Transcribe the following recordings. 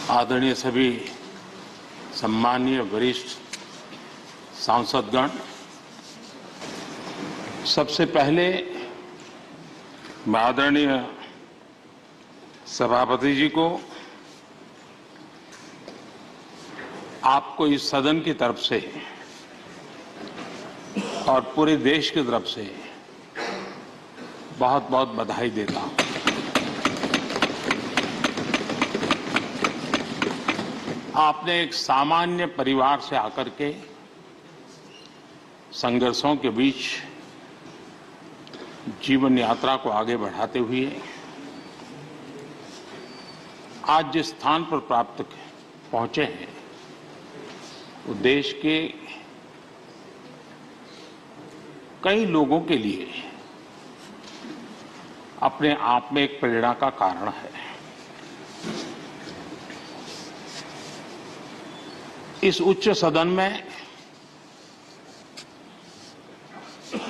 आदरणीय सभी सम्मानीय वरिष्ठ सांसदगण, सबसे पहले मैं आदरणीय सभापति जी को आपको इस सदन की तरफ से और पूरे देश की तरफ से बहुत बहुत बधाई देता हूं। आपने एक सामान्य परिवार से आकर के संघर्षों के बीच जीवन यात्रा को आगे बढ़ाते हुए आज जिस स्थान पर प्राप्त पहुंचे हैं वो देश के कई लोगों के लिए अपने आप में एक प्रेरणा का कारण है। इस उच्च सदन में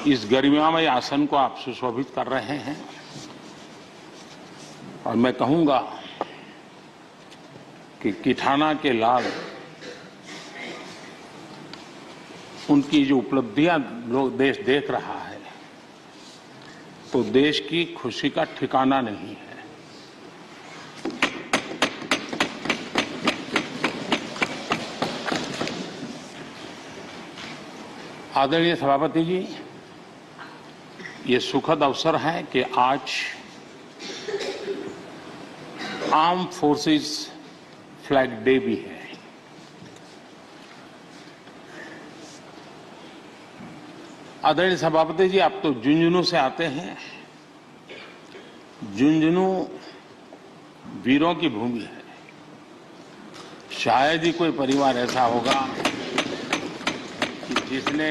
इस गरिमामय आसन को आप सुशोभित कर रहे हैं और मैं कहूंगा कि किठाना के लाल उनकी जो उपलब्धियां लोग देश देख रहा है तो देश की खुशी का ठिकाना नहीं है। आदरणीय सभापति जी, ये सुखद अवसर है कि आज आर्म फोर्सेस फ्लैग डे भी है। आदरणीय सभापति जी, आप तो झुंझुनू से आते हैं। झुंझुनू वीरों की भूमि है। शायद ही कोई परिवार ऐसा होगा कि जिसने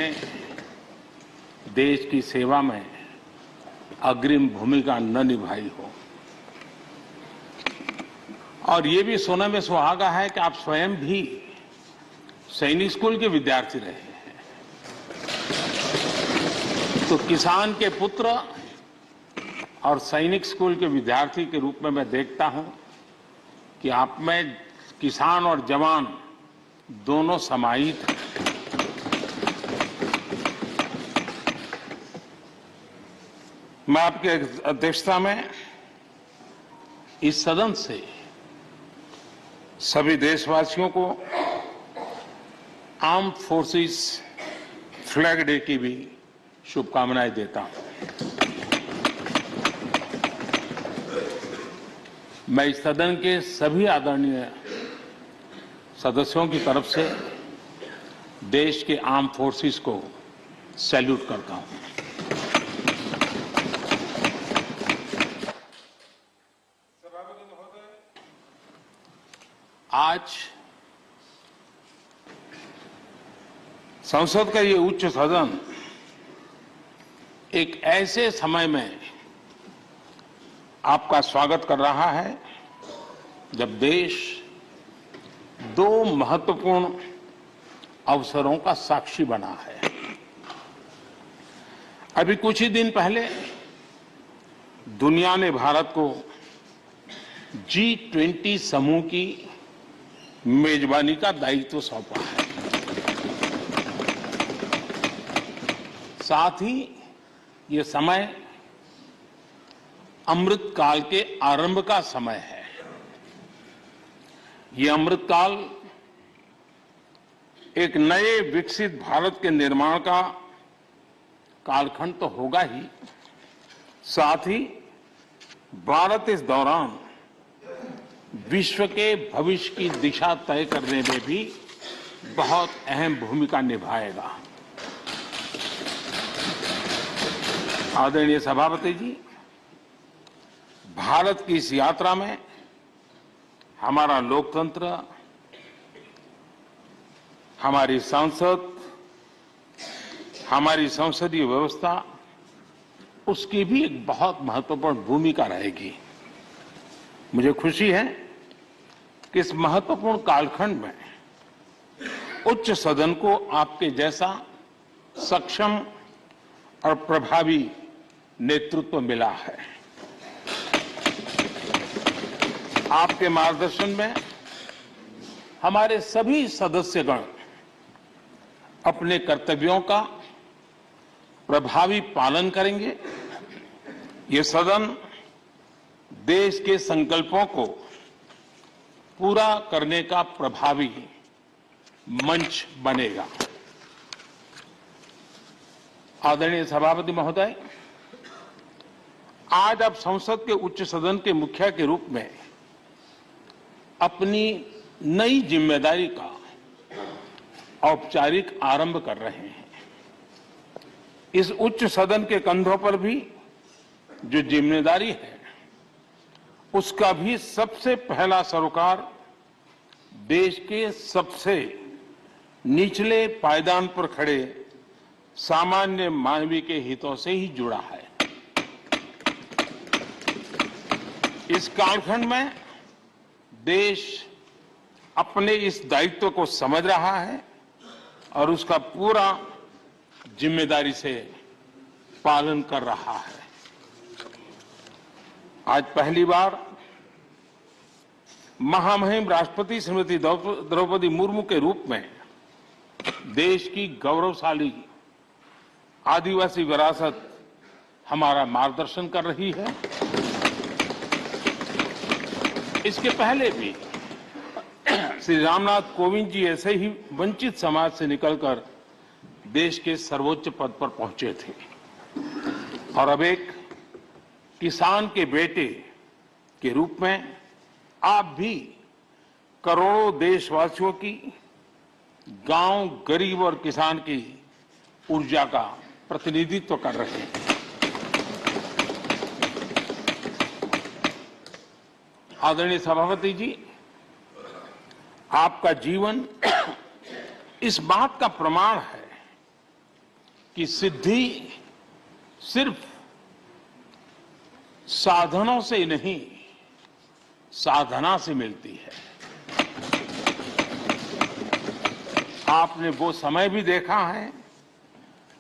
देश की सेवा में अग्रिम भूमिका न निभाई हो। और ये भी सोने में सुहागा है कि आप स्वयं भी सैनिक स्कूल के विद्यार्थी रहे हैं। तो किसान के पुत्र और सैनिक स्कूल के विद्यार्थी के रूप में मैं देखता हूं कि आप में किसान और जवान दोनों समाहित हैं। मैं आपकी अध्यक्षता में इस सदन से सभी देशवासियों को आर्म फोर्सेस फ्लैग डे की भी शुभकामनाएं देता हूं। मैं इस सदन के सभी आदरणीय सदस्यों की तरफ से देश के आर्म फोर्सेस को सैल्यूट करता हूं। आज संसद का ये उच्च सदन एक ऐसे समय में आपका स्वागत कर रहा है जब देश दो महत्वपूर्ण अवसरों का साक्षी बना है। अभी कुछ ही दिन पहले दुनिया ने भारत को G20 समूह की मेजबानी का दायित्व सौंपा है। साथ ही ये समय अमृतकाल के आरंभ का समय है। ये अमृतकाल एक नए विकसित भारत के निर्माण का कालखंड तो होगा ही, साथ ही भारत इस दौरान विश्व के भविष्य की दिशा तय करने में भी बहुत अहम भूमिका निभाएगा। आदरणीय सभापति जी, भारत की इस यात्रा में हमारा लोकतंत्र, हमारी संसद, हमारी संसदीय व्यवस्था, उसकी भी एक बहुत महत्वपूर्ण भूमिका रहेगी। मुझे खुशी है कि इस महत्वपूर्ण कालखंड में उच्च सदन को आपके जैसा सक्षम और प्रभावी नेतृत्व मिला है। आपके मार्गदर्शन में हमारे सभी सदस्यगण अपने कर्तव्यों का प्रभावी पालन करेंगे। ये सदन देश के संकल्पों को पूरा करने का प्रभावी मंच बनेगा। आदरणीय सभापति महोदय, आज आप संसद के उच्च सदन के मुखिया के रूप में अपनी नई जिम्मेदारी का औपचारिक आरंभ कर रहे हैं। इस उच्च सदन के कंधों पर भी जो जिम्मेदारी है, उसका भी सबसे पहला सरोकार देश के सबसे निचले पायदान पर खड़े सामान्य मानवीय के हितों से ही जुड़ा है। इस कालखंड में देश अपने इस दायित्व को समझ रहा है और उसका पूरा जिम्मेदारी से पालन कर रहा है। आज पहली बार महामहिम राष्ट्रपति श्रीमती द्रौपदी मुर्मू के रूप में देश की गौरवशाली आदिवासी विरासत हमारा मार्गदर्शन कर रही है। इसके पहले भी श्री रामनाथ कोविंद जी ऐसे ही वंचित समाज से निकलकर देश के सर्वोच्च पद पर पहुंचे थे और अब एक किसान के बेटे के रूप में आप भी करोड़ों देशवासियों की, गांव, गरीब और किसान की ऊर्जा का प्रतिनिधित्व कर रहे हैं। आदरणीय सभापति जी, आपका जीवन इस बात का प्रमाण है कि सिद्धि सिर्फ साधनों से नहीं, साधना से मिलती है। आपने वो समय भी देखा है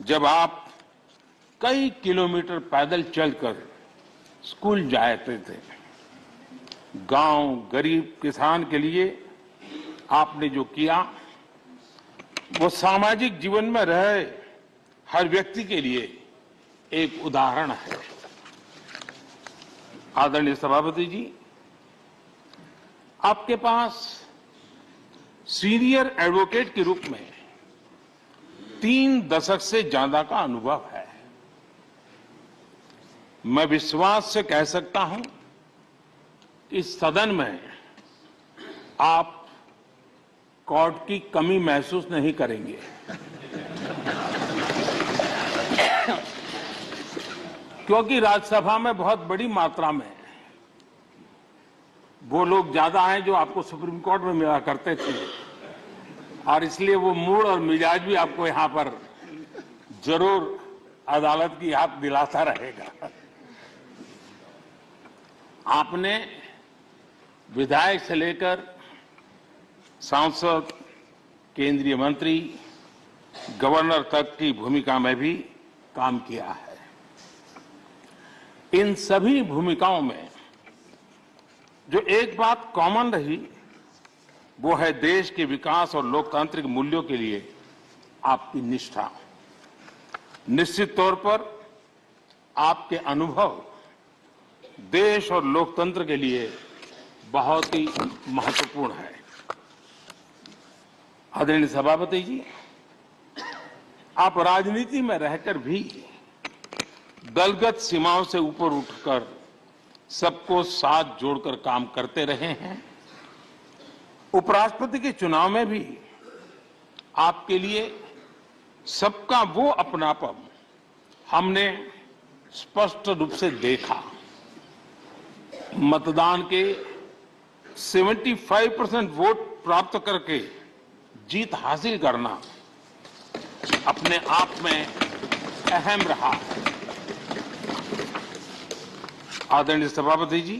जब आप कई किलोमीटर पैदल चलकर स्कूल जाते थे। गांव, गरीब, किसान के लिए आपने जो किया वो सामाजिक जीवन में रहे हर व्यक्ति के लिए एक उदाहरण है। आदरणीय सभापति जी, आपके पास सीनियर एडवोकेट के रूप में 3 दशक से ज्यादा का अनुभव है। मैं विश्वास से कह सकता हूं कि इस सदन में आप कोर्ट की कमी महसूस नहीं करेंगे। क्योंकि राज्यसभा में बहुत बड़ी मात्रा में वो लोग ज्यादा हैं जो आपको सुप्रीम कोर्ट में मिला करते थे और इसलिए वो मूड और मिजाज भी आपको यहां पर जरूर अदालत की याद दिलाता रहेगा। आपने विधायक से लेकर सांसद, केंद्रीय मंत्री, गवर्नर तक की भूमिका में भी काम किया है। इन सभी भूमिकाओं में जो एक बात कॉमन रही वो है देश के विकास और लोकतांत्रिक मूल्यों के लिए आपकी निष्ठा। निश्चित तौर पर आपके अनुभव देश और लोकतंत्र के लिए बहुत ही महत्वपूर्ण है। आदरणीय सभापति जी, आप राजनीति में रहकर भी दलगत सीमाओं से ऊपर उठकर सबको साथ जोड़कर काम करते रहे हैं। उपराष्ट्रपति के चुनाव में भी आपके लिए सबका वो अपनापन हमने स्पष्ट रूप से देखा। मतदान के 75% वोट प्राप्त करके जीत हासिल करना अपने आप में अहम रहा है। आदरणीय सभापति जी,